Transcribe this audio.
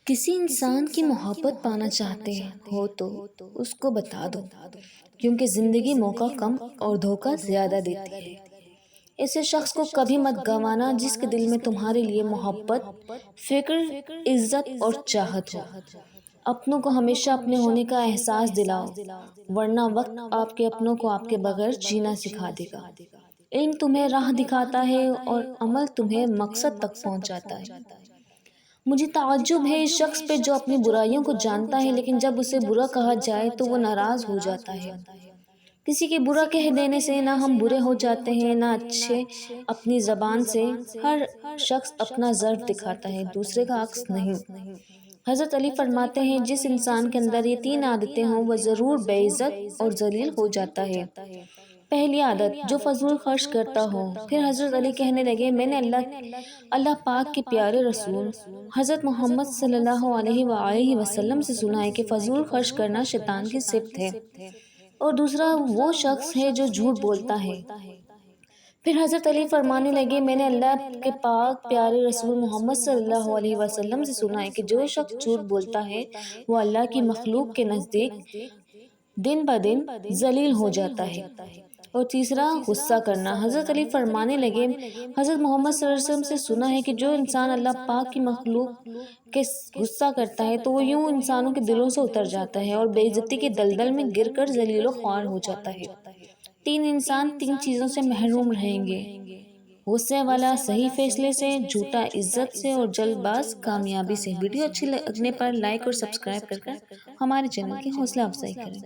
کسی انسان کی محبت پانا چاہتے ہو تو اس کو بتا دو، کیونکہ زندگی موقع کم اور دھوکہ زیادہ دیتی ہے۔ ایسے شخص کو کبھی مت گنوانا جس کے دل میں تمہارے لیے محبت، فکر، عزت اور چاہت ہو۔ اپنوں کو ہمیشہ اپنے ہونے کا احساس دلاؤ، ورنہ وقت آپ کے اپنوں کو آپ کے بغیر جینا سکھا دے گا۔ علم تمہیں راہ دکھاتا ہے اور عمل تمہیں مقصد تک پہنچاتا ہے۔ مجھے تعجب ہے اس شخص پہ جو اپنی برائیوں کو جانتا ہے لیکن جب اسے برا کہا جائے تو وہ ناراض ہو جاتا ہے۔ کسی کے برا کہہ دینے سے نہ ہم برے ہو جاتے ہیں نہ اچھے۔ اپنی زبان سے ہر شخص اپنا ضعف دکھاتا ہے، دوسرے کا عکس نہیں۔ حضرت علی فرماتے ہیں جس انسان کے اندر یہ 3 عادتیں ہوں وہ ضرور بے عزت اور ذلیل ہو جاتا ہے۔ پہلی عادت، جو فضول خرچ کرتا ہو۔ پھر حضرت علی کہنے لگے میں نے اللہ پاک کے پیارے رسول حضرت محمد صلی اللہ علیہ وآلہ وسلم سے سنا ہے کہ فضول خرچ کرنا شیطان کی صفت ہے، اور دوسرا وہ شخص ہے جو جھوٹ بولتا ہے۔ پھر حضرت علی فرمانے لگے میں نے اللہ کے پاک پیارے رسول محمد صلی اللہ علیہ وسلم سے سنا ہے کہ جو شخص جھوٹ بولتا ہے وہ اللہ کی مخلوق کے نزدیک دن بدن ذلیل ہو جاتا ہے۔ اور تیسرا، غصہ کرنا۔ حضرت علی فرمانے لگے حضرت محمد صلی اللہ علیہ وسلم سے سنا ہے کہ جو انسان اللہ پاک کی مخلوق کے غصہ کرتا ہے تو وہ یوں انسانوں کے دلوں سے اتر جاتا ہے اور بے عزتی کے دلدل میں گر کر ذلیل و خوار ہو جاتا ہے۔ 3 انسان 3 چیزوں سے محروم رہیں گے: غصے والا صحیح فیصلے سے، جھوٹا عزت سے، اور جلد باز کامیابی سے۔ ویڈیو اچھی لگنے پر لائک اور سبسکرائب کر ہمارے چینل کی حوصلہ افزائی کریں۔